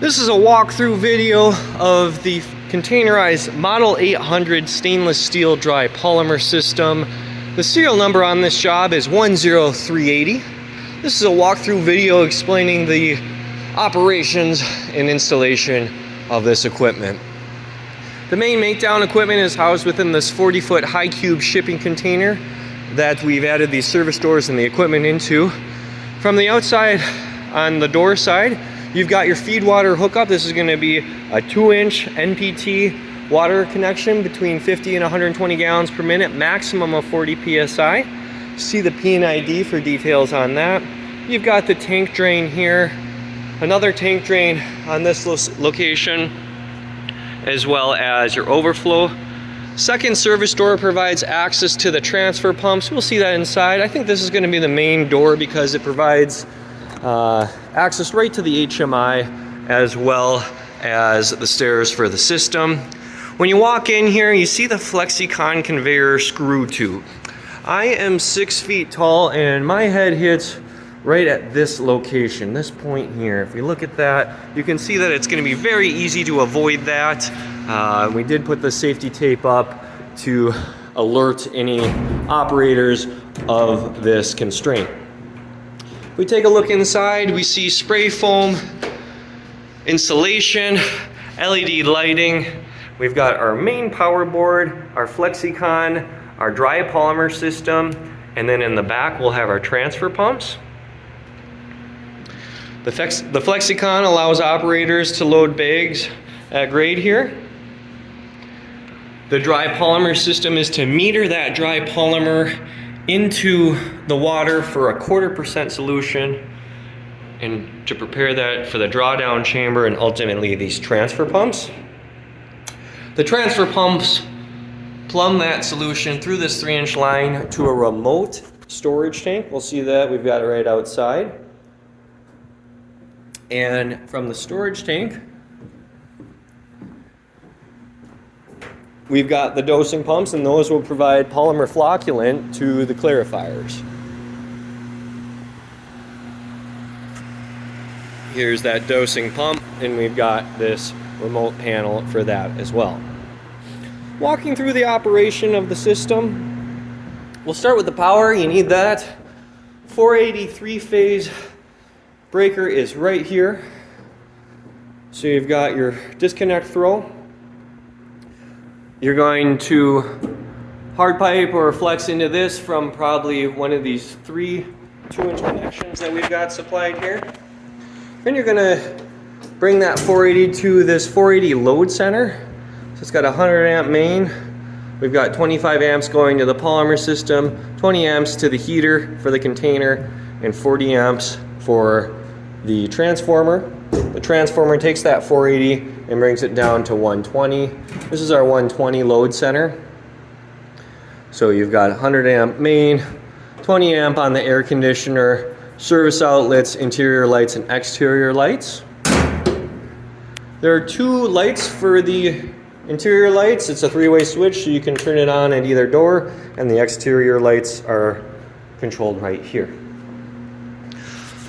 This is a walkthrough video of the Containerized Model 800 stainless steel dry polymer system. The serial number on this job is 10380. This is a walkthrough video explaining the operations and installation of this equipment. The main make-down equipment is housed within this 40-foot high cube shipping container that we've added these service doors and the equipment into. From the outside, on the door side, you've got your feed water hookup. This is going to be a 2-inch NPT water connection between 50 and 120 gallons per minute, maximum of 40 psi. See the P&ID for details on that. You've got the tank drain here, another tank drain on this location, as well as your overflow. Second service door provides access to the transfer pumps. We'll see that inside. I think this is going to be the main door because it provides access right to the HMI as well as the stairs for the system. When you walk in here, you see the Flexicon conveyor screw tube. I am 6 feet tall and my head hits right at this location, this point here. If we look at that, you can see that it's going to be very easy to avoid that. We did put the safety tape up to alert any operators of this constraint. If we take a look inside, we see spray foam, insulation, LED lighting. We've got our main power board, our Flexicon, our dry polymer system, and then in the back we'll have our transfer pumps. The Flexicon allows operators to load bags at grade here. The dry polymer system is to meter that dry polymer into the water for a 1/4% solution and to prepare that for the drawdown chamber and ultimately these transfer pumps. The transfer pumps plumb that solution through this 3-inch line to a remote storage tank. We'll see that, we've got it right outside. And from the storage tank, we've got the dosing pumps, and those will provide polymer flocculant to the clarifiers. Here's that dosing pump, and we've got this remote panel for that as well. Walking through the operation of the system, we'll start with the power. You need that. 480 3-phase breaker is right here. So you've got your disconnect throw. You're going to hard pipe or flex into this from probably one of these 3 2-inch connections that we've got supplied here. Then you're going to bring that 480 to this 480 load center. So it's got a 100 amp main. We've got 25 amps going to the polymer system, 20 amps to the heater for the container, and 40 amps for the transformer. The transformer takes that 480 and brings it down to 120. This is our 120 load center. So you've got 100 amp main, 20 amp on the air conditioner, service outlets, interior lights, and exterior lights. There are 2 lights for the interior lights. It's a 3-way switch, so you can turn it on at either door, and the exterior lights are controlled right here.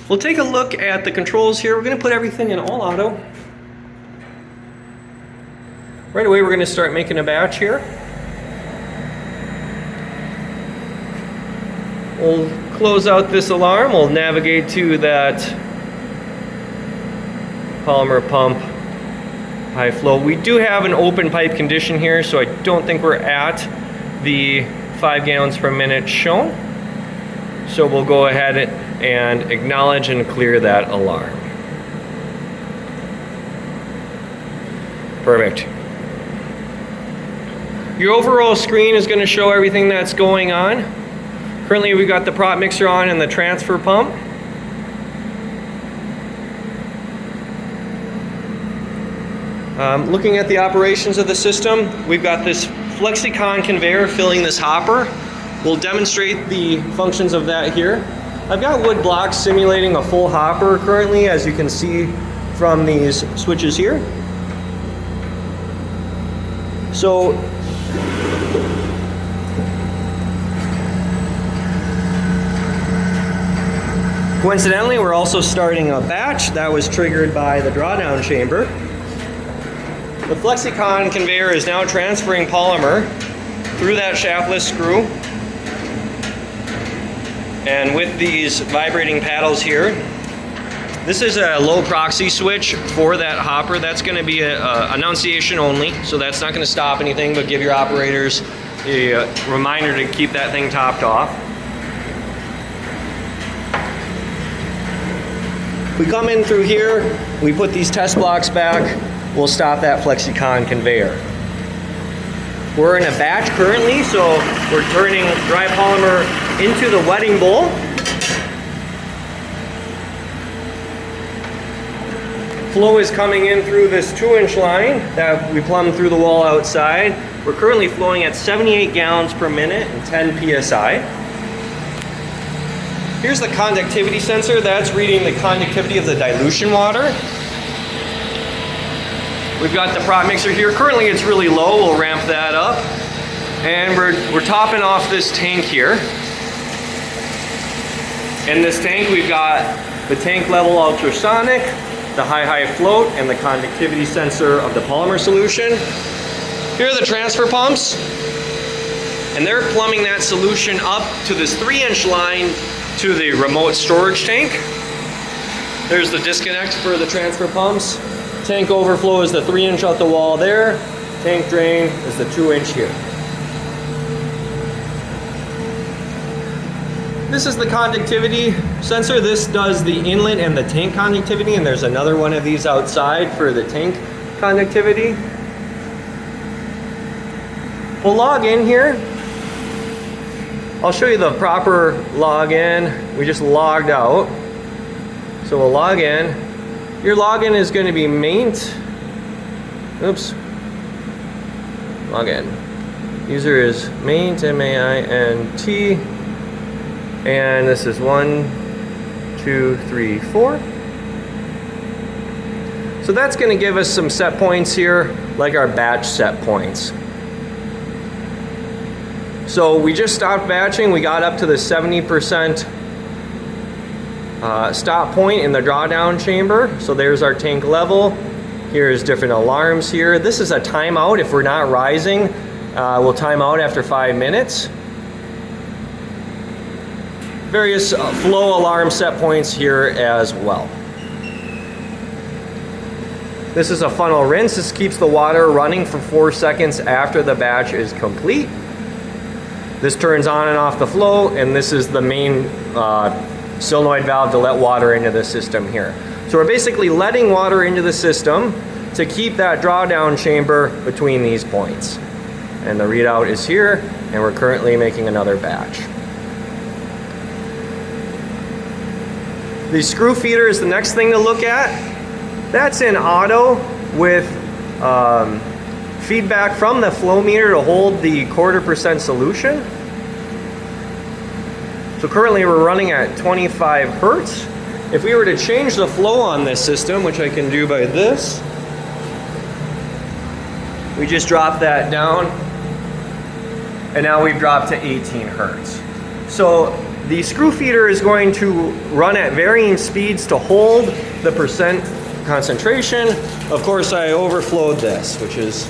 We'll take a look at the controls here. We're going to put everything in all auto. Right away we're going to start making a batch here. We'll close out this alarm. We'll navigate to that polymer pump high flow. We do have an open pipe condition here, so I don't think we're at the 5 gallons per minute shown. So we'll go ahead and acknowledge and clear that alarm. Perfect. Your overall screen is going to show everything that's going on. Currently we've got the prop mixer on and the transfer pump. Looking at the operations of the system, we've got this Flexicon conveyor filling this hopper. We'll demonstrate the functions of that here. I've got wood blocks simulating a full hopper currently, as you can see from these switches here. So Coincidentally, we're also starting a batch that was triggered by the drawdown chamber. The Flexicon conveyor is now transferring polymer through that shaftless screw. And with these vibrating paddles here, this is a low proxy switch for that hopper. That's going to be a annunciation only, so that's not going to stop anything, but give your operators a reminder to keep that thing topped off. We come in through here, we put these test blocks back, we'll stop that Flexicon conveyor. We're in a batch currently, so we're turning dry polymer into the wetting bowl. Flow is coming in through this 2-inch line that we plumbed through the wall outside. We're currently flowing at 78 gallons per minute and 10 psi. Here's the conductivity sensor. That's reading the conductivity of the dilution water. We've got the prop mixer here. Currently it's really low. We'll ramp that up. And we're topping off this tank here. In this tank we've got the tank level ultrasonic, the high float, and the conductivity sensor of the polymer solution. Here are the transfer pumps, and they're plumbing that solution up to this 3-inch line to the remote storage tank. There's the disconnect for the transfer pumps. Tank overflow is the 3-inch out the wall there. Tank drain is the 2-inch here. This is the conductivity sensor. This does the inlet and the tank conductivity, and there's another one of these outside for the tank conductivity. We'll log in here. I'll show you the proper login. We just logged out. So we'll log in. Your login is going to be maint. Oops. Login. User is maint, M-A-I-N-T. And this is 1, 2, 3, 4. So that's going to give us some set points here, like our batch set points. So we just stopped batching. We got up to the 70% stop point in the drawdown chamber. So there's our tank level. Here's different alarms here. This is a timeout. If we're not rising, we'll time out after 5 minutes. Various flow alarm set points here as well. This is a funnel rinse. This keeps the water running for 4 seconds after the batch is complete. This turns on and off the flow, and this is the main solenoid valve to let water into the system here. So we're basically letting water into the system to keep that drawdown chamber between these points. And the readout is here, and we're currently making another batch. The screw feeder is the next thing to look at. That's in auto with feedback from the flow meter to hold the 0.25% solution. So currently we're running at 25 hertz. If we were to change the flow on this system, which I can do by this, we just drop that down, and now we've dropped to 18 hertz. So the screw feeder is going to run at varying speeds to hold the percent concentration. Of course, I overflowed this, which is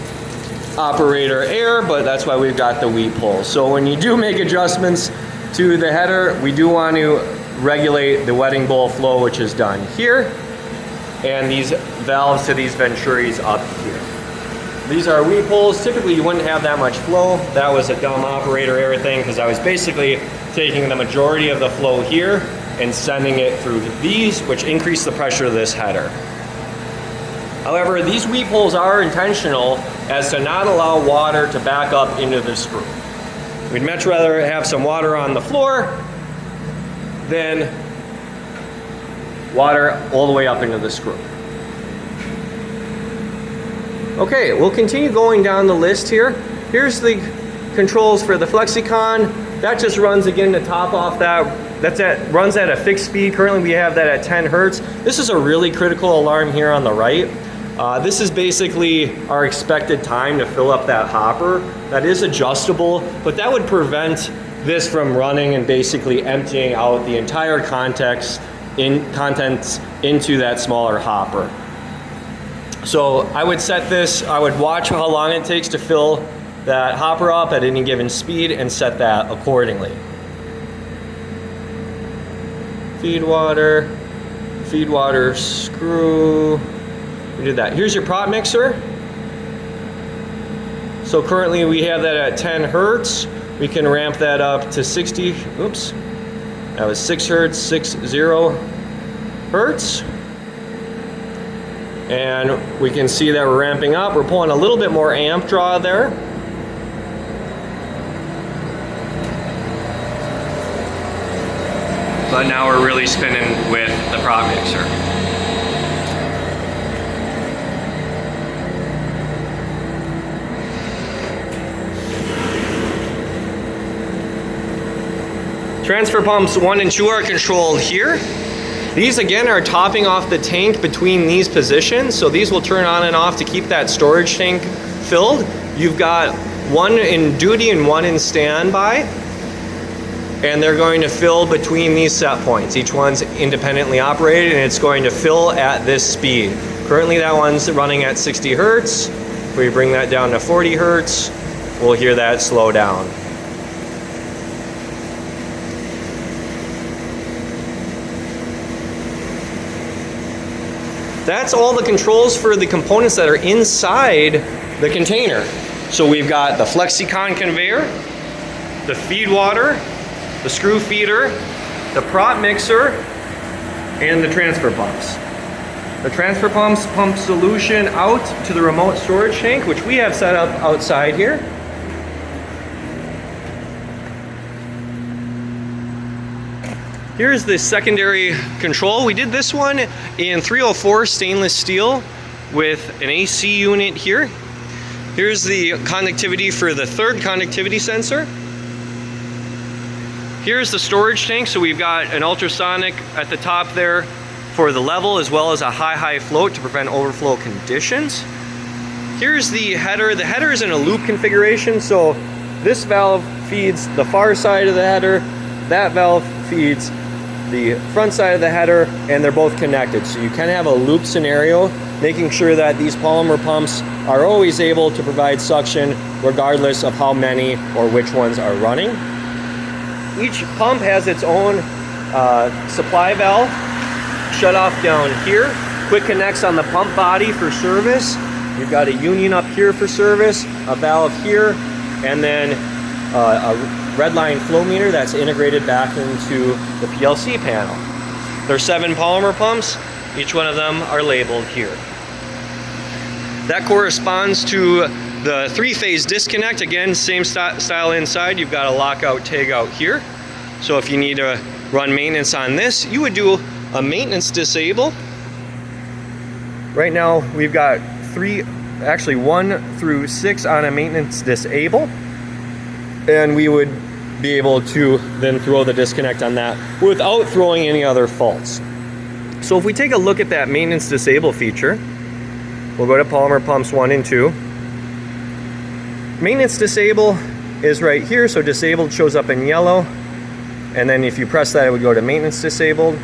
operator error, but that's why we've got the weep hole. So when you do make adjustments to the header, we do want to regulate the wetting bowl flow, which is done here, and these valves to these venturis up here. These are weep holes. Typically you wouldn't have that much flow. That was a dumb operator error thing, because I was basically taking the majority of the flow here and sending it through these, which increase the pressure of this header. However, these weep holes are intentional as to not allow water to back up into the screw. We'd much rather have some water on the floor than water all the way up into the screw. Okay, we'll continue going down the list here. Here's the controls for the Flexicon. That just runs again to top off that. Runs at a fixed speed. Currently we have that at 10 hertz. This is a really critical alarm here on the right. This is basically our expected time to fill up that hopper. That is adjustable, but that would prevent this from running and basically emptying out the entire contents contents into that smaller hopper. So I would set this, I would watch how long it takes to fill that hopper up at any given speed and set that accordingly. Feed water, screw. We did that. Here's your prop mixer. So currently we have that at 10 hertz. We can ramp that up to 60, oops. That was 6 hertz, 60 hertz. And we can see that we're ramping up. We're pulling a little bit more amp draw there. But now we're really spinning with the prop mixer. Transfer pumps 1 and 2 are controlled here. These again are topping off the tank between these positions, so these will turn on and off to keep that storage tank filled. You've got one in duty and one in standby, and they're going to fill between these set points. Each one's independently operated, and it's going to fill at this speed. Currently that one's running at 60 hertz. If we bring that down to 40 hertz, we'll hear that slow down. That's all the controls for the components that are inside the container. So we've got the Flexicon conveyor, the feed water, the screw feeder, the prop mixer, and the transfer pumps. The transfer pumps pump solution out to the remote storage tank, which we have set up outside here. Here's the secondary control. We did this one in 304 stainless steel with an AC unit here. Here's the conductivity for the third conductivity sensor. Here's the storage tank. So we've got an ultrasonic at the top there for the level, as well as a high float to prevent overflow conditions. Here's the header. The header is in a loop configuration. So this valve feeds the far side of the header. That valve feeds the front side of the header, and they're both connected. So you can have a loop scenario, making sure that these polymer pumps are always able to provide suction regardless of how many or which ones are running. Each pump has its own supply valve shut off down here. Quick connects on the pump body for service. You've got a union up here for service, a valve here, and then a red line flow meter that's integrated back into the PLC panel. There's 7 polymer pumps. Each one of them are labeled here. That corresponds to the 3-phase disconnect. Again, same style inside. You've got a lockout tag out here. So if you need to run maintenance on this, you would do a maintenance disable. Right now we've got 1 through 6 on a maintenance disable. And we would be able to then throw the disconnect on that without throwing any other faults. So if we take a look at that maintenance disable feature, we'll go to polymer pumps 1 and 2. Maintenance disable is right here, so disabled shows up in yellow, and then if you press that, it would go to maintenance disabled.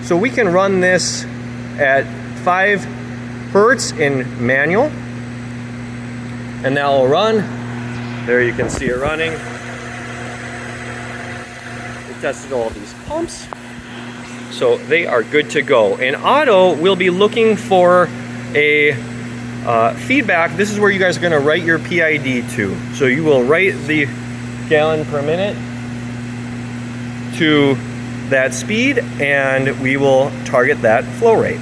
So we can run this at 5 hertz in manual, and that will run. There you can see it running. We tested all these pumps, so they are good to go. In auto, we'll be looking for a feedback. This is where you guys are going to write your PID to. So you will write the gallon per minute to that speed, and we will target that flow rate.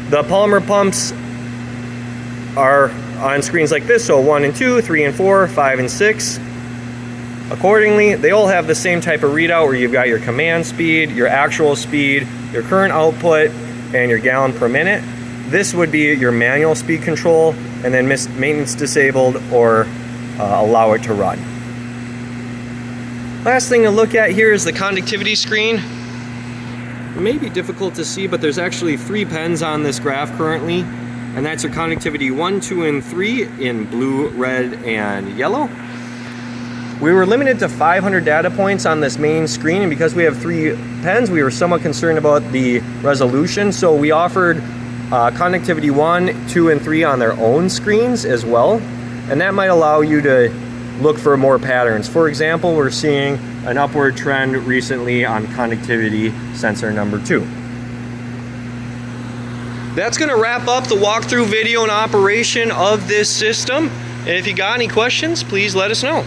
The polymer pumps are on screens like this, so 1 and 2, 3 and 4, 5 and 6. Accordingly, they all have the same type of readout where you've got your command speed, your actual speed, your current output, and your gallon per minute. This would be your manual speed control, and then maintenance disabled or allow it to run. Last thing to look at here is the conductivity screen. It may be difficult to see, but there's actually 3 pens on this graph currently, and that's your conductivity 1, 2, and 3 in blue, red, and yellow. We were limited to 500 data points on this main screen, and because we have 3 pens, we were somewhat concerned about the resolution, so we offered connectivity 1, 2, and 3 on their own screens as well, and that might allow you to look for more patterns. For example, we're seeing an upward trend recently on connectivity sensor number 2. That's going to wrap up the walkthrough video and operation of this system. And if you got any questions, please let us know.